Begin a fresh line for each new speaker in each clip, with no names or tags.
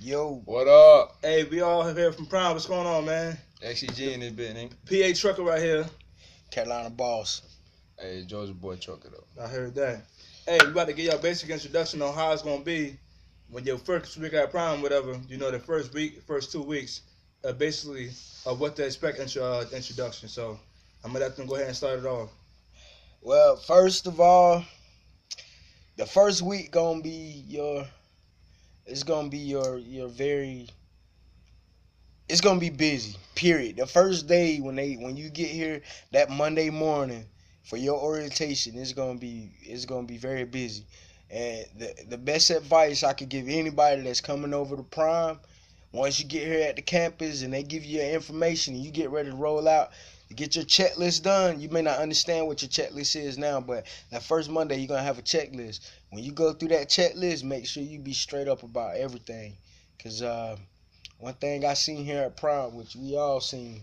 Yo,
What up?
Hey, we all here from Prime. What's going on, man?
XCG in this bit, nigga.
PA Trucker right here.
Carolina boss.
Hey, Georgia boy trucker though.
I heard that. Hey, we about to get y'all a basic introduction on how it's gonna be when your first week at Prime, whatever. You know, the first week, first 2 weeks, basically what to expect introduction. So I'm gonna let them go ahead and start it off.
Well, first of all, the first week gonna be it's gonna be your very it's gonna be busy. Period. The first day when you get here that Monday morning for your orientation, it's gonna be very busy. And the best advice I could give anybody that's coming over to Prime, once you get here at the campus and they give you your information and you get ready to roll out, to get your checklist done. You may not understand what your checklist is now, but that first Monday you're gonna have a checklist. When you go through that checklist, make sure you be straight up about everything. Cause one thing I seen here at Prime, which we all seen,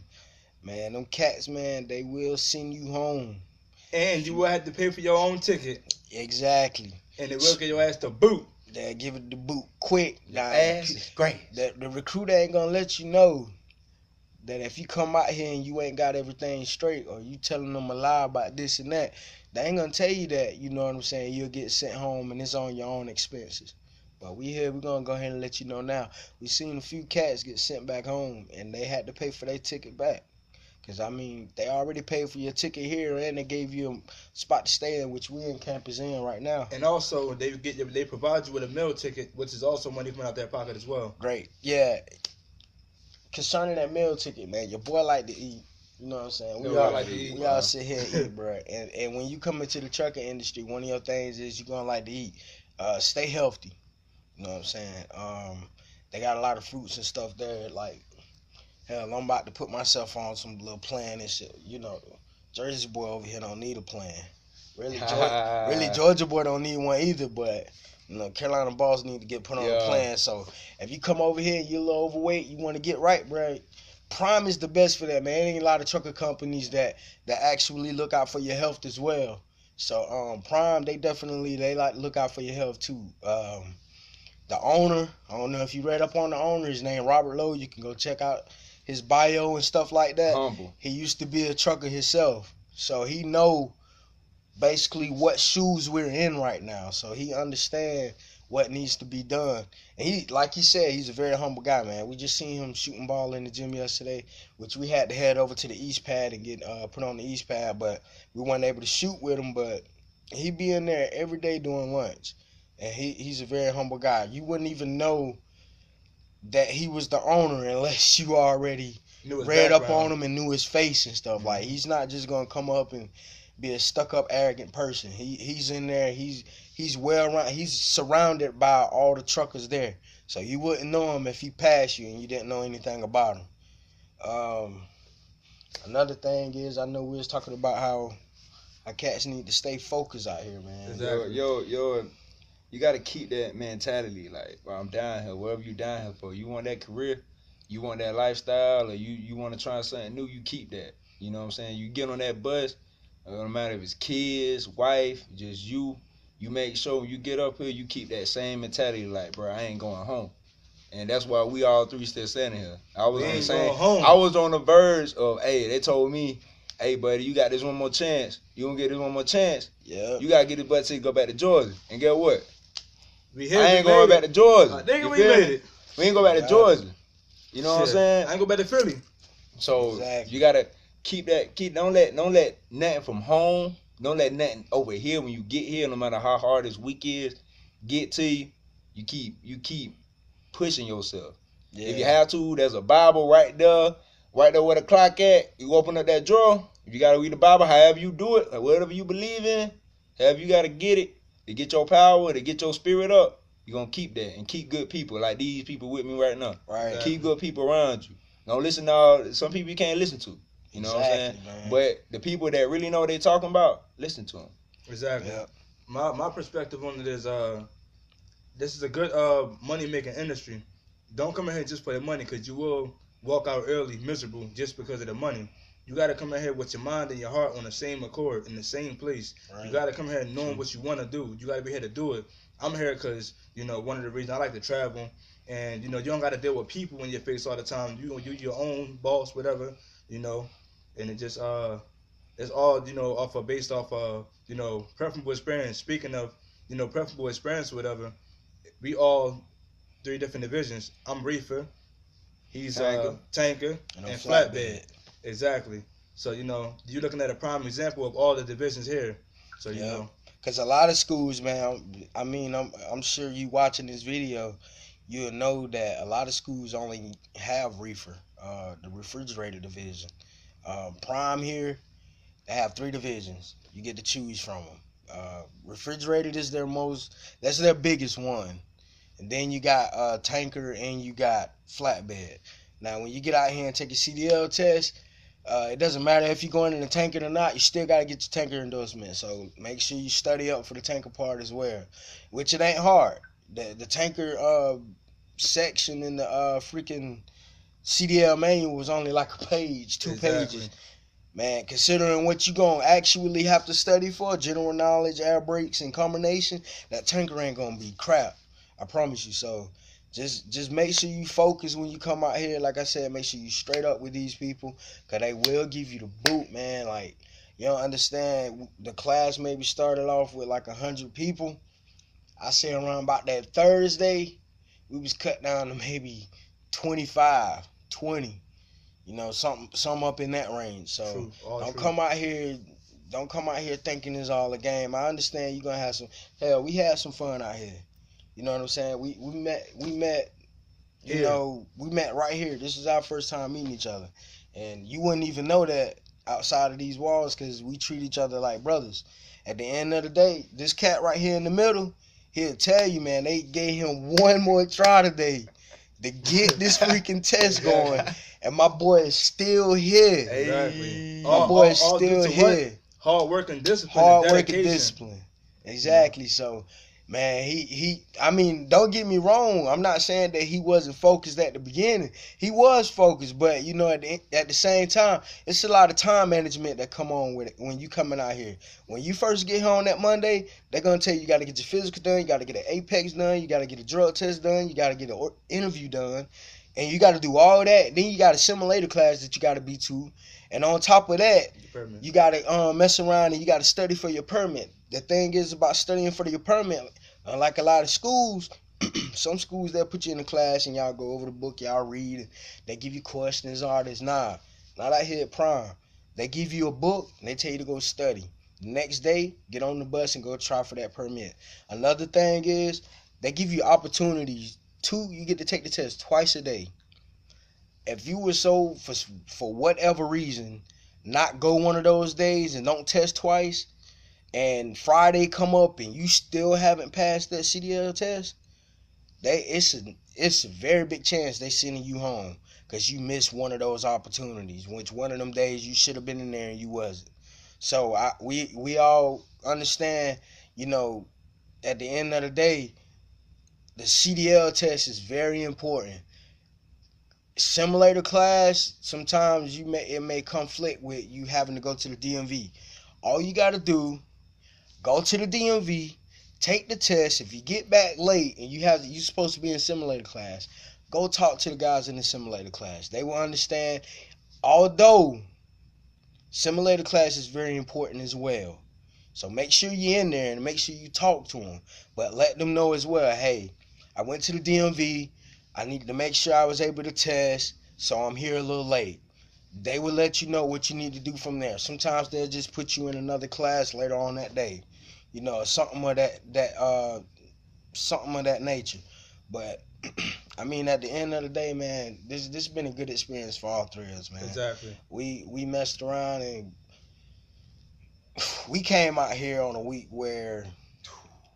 man, them cats, man, they will send you home.
And you will have to pay for your own ticket.
Exactly.
And they will get your ass to boot.
They'll give it the boot quick.
Your ass is great.
The recruiter ain't gonna let you know that if you come out here and you ain't got everything straight, or you telling them a lie about this and that, they ain't gonna tell you that, you know what I'm saying, you'll get sent home and it's on your own expenses. But we're gonna go ahead and let you know now. We seen a few cats get sent back home and they had to pay for their ticket back. Cause I mean, they already paid for your ticket here and they gave you a spot to stay in, which we in campus in right now.
And also they provide you with a meal ticket, which is also money coming out their pocket as well.
Great. Yeah. Concerning that meal ticket, man, your boy like to eat. You know what I'm saying?
We all like to eat,
we all sit here and eat, bro. And when you come into the trucking industry, one of your things is you're gonna like to eat. Stay healthy. You know what I'm saying? They got a lot of fruits and stuff there. Like, hell, I'm about to put myself on some little plan and shit. You know, Jersey boy over here don't need a plan. Really, Georgia boy don't need one either. But you know, Carolina boss need to get put on a plan. So if you come over here and you're a little overweight, you want to get right, bro. Prime is the best for that, man. There ain't a lot of trucker companies that actually look out for your health as well. So Prime, they like to look out for your health too. The owner, I don't know if you read up on the owner, his name Robert Lowe. You can go check out his bio and stuff like that.
Humble.
He used to be a trucker himself, so he know basically what shoes we're in right now. So he understand what needs to be done. And he, like he said, he's a very humble guy, man. We just seen him shooting ball in the gym yesterday, which we had to head over to the East Pad and get put on the East Pad, but we weren't able to shoot with him. But he be in there every day doing lunch. And he's a very humble guy. You wouldn't even know that he was the owner unless you already read up on him and knew his face and stuff. Like, he's not just gonna come up and be a stuck-up, arrogant person. He's in there. He's well around. He's surrounded by all the truckers there. So you wouldn't know him if he passed you and you didn't know anything about him. Another thing is, I know we was talking about how cats need to stay focused out here, man.
Exactly. Yo, you gotta keep that mentality. Like, well, I'm down here, whatever you down here for. You want that career, you want that lifestyle, or you want to try something new, you keep that. You know what I'm saying? You get on that bus, no matter if it's kids, wife, just you make sure when you get up here, you keep that same mentality. Like, bro, I ain't going home. And that's why we all three still standing here. I was on the verge of, hey, they told me, hey, buddy, you got this one more chance. You gonna get this one more chance.
Yeah.
You gotta get this butt to go back to Georgia. And guess what? I
ain't
going back to Georgia.
We made it.
We ain't go back to Georgia. You know what I'm saying?
I ain't go back to Philly.
So you gotta keep that. Don't let nothing from home. Don't let nothing over here when you get here. No matter how hard this week is, get to you. You keep pushing yourself. Yeah. If you have to, there's a Bible right there where the clock at. You open up that drawer. If you gotta read the Bible, however you do it, like whatever you believe in, however you gotta get it. To get your power, to get your spirit up, you're going to keep that and keep good people like these people with me right now.
Right.
Keep good people around you. Don't listen to all, some people you can't listen to. You know what I'm saying?
Man.
But the people that really know what they're talking about, listen to them.
Exactly.
Yep.
My perspective on it is this is a good money-making industry. Don't come in here just for the money because you will walk out early miserable just because of the money. You got to come in here with your mind and your heart on the same accord in the same place.
Right.
You got to come here knowing
True.
what you want to do. You got to be here to do it. I'm here because one of the reasons I like to travel, and you don't got to deal with people in your face all the time. You your own boss, whatever, you know, and it just it's all off of based off of preferable experience. Speaking of preferable experience, whatever, we all three different divisions. I'm reefer, he's
Tanker.
tanker,
And
and
I'm
flatbed. Exactly. So you're looking at a prime example of all the divisions here. So
Yeah. Cause a lot of schools, man. I mean, I'm sure you watching this video, you'll know that a lot of schools only have reefer, the refrigerator division. Prime here, they have 3 divisions. You get to choose from them. Refrigerated is that's their biggest one. And then you got tanker and you got flatbed. Now, when you get out here and take a CDL test, it doesn't matter if you're going in the tanker or not. You still got to get your tanker endorsement. So make sure you study up for the tanker part as well, which it ain't hard. The tanker section in the freaking CDL manual was only like a page, 2 pages. Man, considering what you gonna actually have to study for, general knowledge, air brakes, and combination, that tanker ain't gonna be crap. I promise you. So just make sure you focus when you come out here. Like I said, make sure you straight up with these people, cause they will give you the boot, man. Like, you don't understand. The class maybe started off with like 100 people. I say around about that Thursday, we was cut down to maybe 25, 20. Some up in that range. So
true. All
don't
true.
come out here. Don't come out here thinking it's all a game. I understand you're gonna have some. Hell, we had some fun out here. You know what I'm saying? We met. We met right here. This is our first time meeting each other, and you wouldn't even know that outside of these walls because we treat each other like brothers. At the end of the day, this cat right here in the middle, he'll tell you, man, they gave him one more try today to get this freaking test going, and my boy is still here.
Exactly.
My boy is
all
still
due to
here.
Hard work and discipline.
Hard
and
work and
dedication.
discipline. Exactly. So, man, I mean, don't get me wrong. I'm not saying that he wasn't focused at the beginning. He was focused, but at the same time, it's a lot of time management that come on with it when you coming out here. When you first get home that Monday, they're gonna tell you got to get your physical done, you got to get an Apex done, you got to get a drug test done, you got to get an interview done, and you got to do all that. Then you got a simulator class that you got to be to, and on top of that, you got to mess around and you got to study for your permit. The thing is about studying for your permit. Unlike a lot of schools, some schools they'll put you in a class and y'all go over the book, y'all read, and they give you questions, all this. Nah, not out here at Prime. They give you a book and they tell you to go study. The next day, get on the bus and go try for that permit. Another thing is they give you opportunities. You get to take the test twice a day. If you were for whatever reason not go one of those days and don't test twice, and Friday come up and you still haven't passed that CDL test, it's a very big chance they sending you home because you missed one of those opportunities. Which one of them days you should have been in there and you wasn't. So we all understand. At the end of the day, the CDL test is very important. Simulator class, sometimes it may conflict with you having to go to the DMV. All you got to do, go to the DMV, take the test. If you get back late and you're supposed to be in simulator class, go talk to the guys in the simulator class. They will understand. Although simulator class is very important as well. So make sure you're in there and make sure you talk to them. But let them know as well, hey, I went to the DMV. I needed to make sure I was able to test, so I'm here a little late. They will let you know what you need to do from there. Sometimes they'll just put you in another class later on that day. Something of that nature. But I mean, at the end of the day, man, this has been a good experience for all three of us, man.
Exactly.
We messed around and we came out here on a week where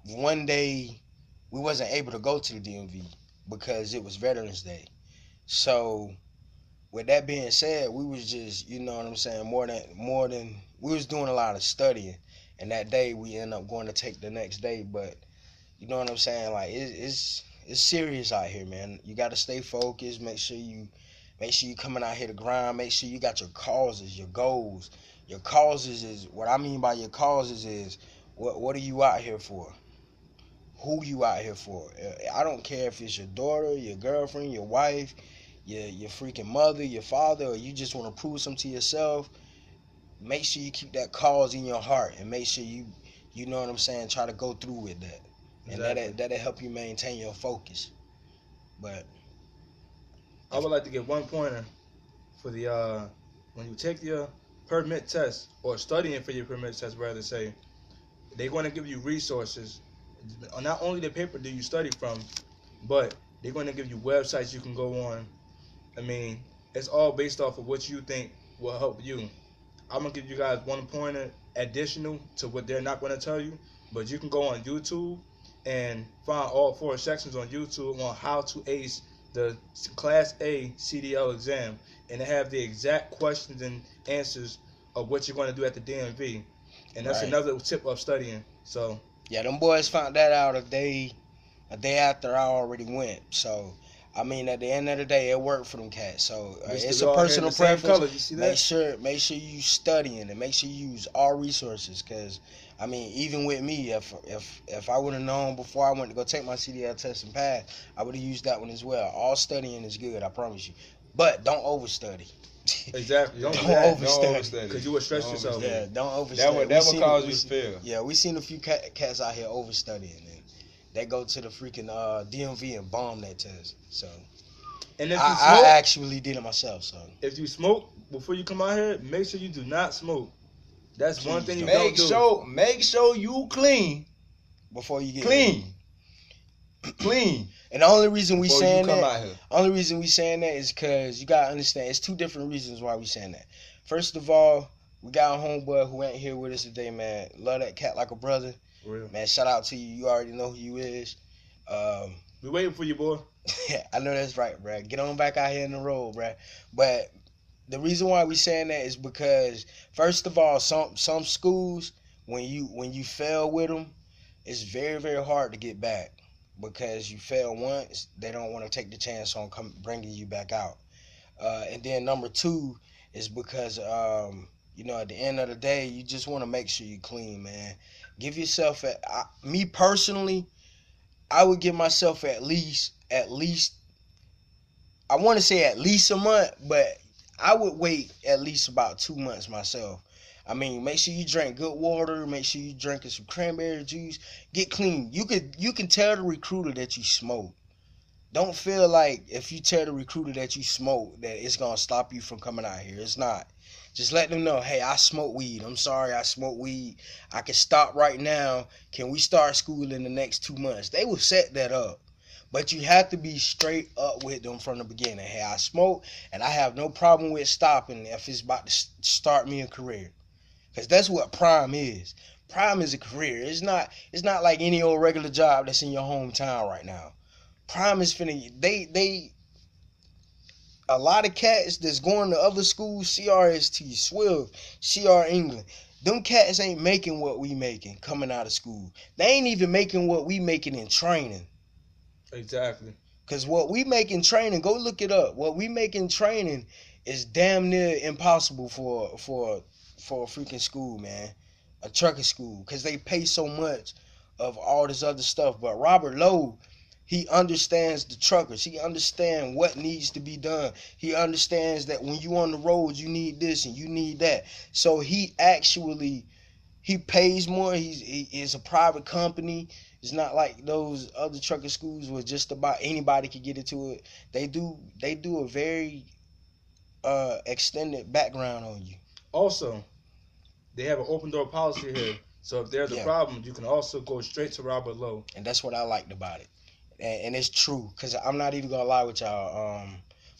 one day we wasn't able to go to the DMV because it was Veterans Day. So with that being said, we was just, you know what I'm saying, more than we was doing a lot of studying, and that day we ended up going to take the next day. But you know what I'm saying, like it's serious out here, man. You got to stay focused, make sure you Make sure you coming out here to grind. Make sure you got your causes, your goals. Your causes is what I mean by your causes is what are you out here for? Who you out here for? I don't care if it's your daughter, your girlfriend, your wife, your freaking mother, your father, or you just want to prove something to yourself. Make sure you keep that cause in your heart, and make sure you know what I'm saying, try to go through with that. And
Exactly.
that'll help you maintain your focus. But
I would like to give one pointer for the when you take your permit test or studying for your permit test, rather say, they're going to give you resources. Not only the paper do you study from, but they're going to give you websites you can go on. I mean, it's all based off of what you think will help you. I'm gonna give you guys one pointer additional to what they're not gonna tell you, but you can go on YouTube and find all 4 sections on YouTube on how to ace the Class A CDL exam, and they have the exact questions and answers of what you're gonna do at the DMV, and that's
right.
another tip of studying. So
Yeah, them boys found that out a day after I already went. So I mean, at the end of the day, it worked for them cats. So it's
we
a
all here in
personal
the same
preference.
colors. You see
Make
that?
sure you studying and make sure you use all resources. Cause I mean, even with me, if I would have known before I went to go take my CDL test and pass, I would have used that one as well. All studying is good, I promise you. But don't overstudy.
Exactly. Don't
Don't
do that
Don't
overstudy.
overstudy.
because you will stress
Don't
yourself.
overstudy.
Yeah, don't overstudy.
That would cause
We
you to
seen-
fail.
Yeah, we seen a few cats out here overstudying, and they go to the freaking DMV and bomb that test. So
And if you
I
smoke,
actually did it myself. So
if you smoke before you come out here, make sure you do not smoke. That's one
Please
thing you
don't.
don't do.
Make sure you clean.
before you get
Clean. Clean.
and the only reason we
Before you
saying
come
that,
out here.
only reason we saying that is because you gotta understand. It's two different reasons why we saying that. First of all, we got a homeboy who ain't here with us today, man. Love that cat like a brother,
Real.
man. Shout out to you. You already know who you is.
We waiting for you, boy.
I know that's right, bruh. Get on back out here in the road, bruh. But the reason why we saying that is because first of all, some schools when you fail with them, it's very very hard to get back because you fail once, they don't want to take the chance on bringing you back out. And then number two is because at the end of the day, you just want to make sure you clean, man. Give yourself me personally, I would give myself at least I want to say at least a month, but I would wait at least about 2 months myself. I mean, make sure you drink good water. Make sure you drinking some cranberry juice. Get clean. You can tell the recruiter that you smoke. Don't feel like if you tell the recruiter that you smoke that it's gonna stop you from coming out here. It's not. Just let them know, hey, I smoke weed. I'm sorry, I smoke weed. I can stop right now. Can we start school in the next 2 months? They will set that up. But you have to be straight up with them from the beginning. Hey, I smoke and I have no problem with stopping if it's about to start me a career. Because that's what prime is. Prime is a career. It's not like any old regular job that's in your hometown right now. Prime is finna they a lot of cats that's going to other schools, CRST, Swift, CR England. Them cats ain't making what we making coming out of school. They ain't even making what we making in training.
Exactly.
Cause what we make in training, go look it up. What we make in training is damn near impossible for a freaking school, man. A trucking school. Cause they pay so much of all this other stuff. But Robert Lowe, he understands the truckers. He understands what needs to be done. He understands that when you on the road, you need this and you need that. So he pays more. He is a private company. It's not like those other trucking schools where just about anybody could get into it. They do a very extended background on you.
Also, they have an open door policy here. So if there's a
Yeah.
problem, you can also go straight to Robert Lowe.
And that's what I liked about it. And it's true, because I'm not even gonna lie with y'all.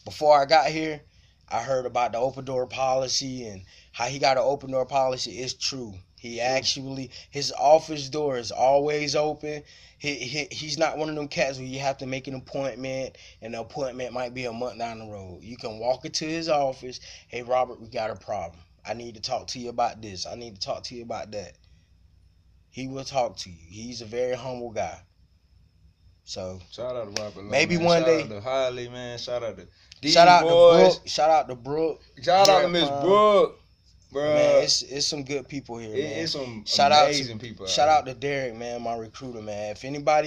Before I got here, I heard about the open door policy and how he got an open door policy. It's true. He actually, his office door is always open. He's not one of them cats where you have to make an appointment, and the appointment might be a month down the road. You can walk into his office. Hey, Robert, we got a problem. I need to talk to you about this. I need to talk to you about that. He will talk to you. He's a very humble guy. So
Shout out to Robert Lowe,
maybe
man.
one
Shout
day.
out to Harley, man. Shout out to D
Shout out
boys.
to Brooke. Shout out to Brooke.
Shout out to
Jared
Miss
Prime.
Brooke, bro.
Man, it's some good people here, man.
It's some
Shout
amazing
out to
people.
shout out to Derek, man, my recruiter, man. If anybody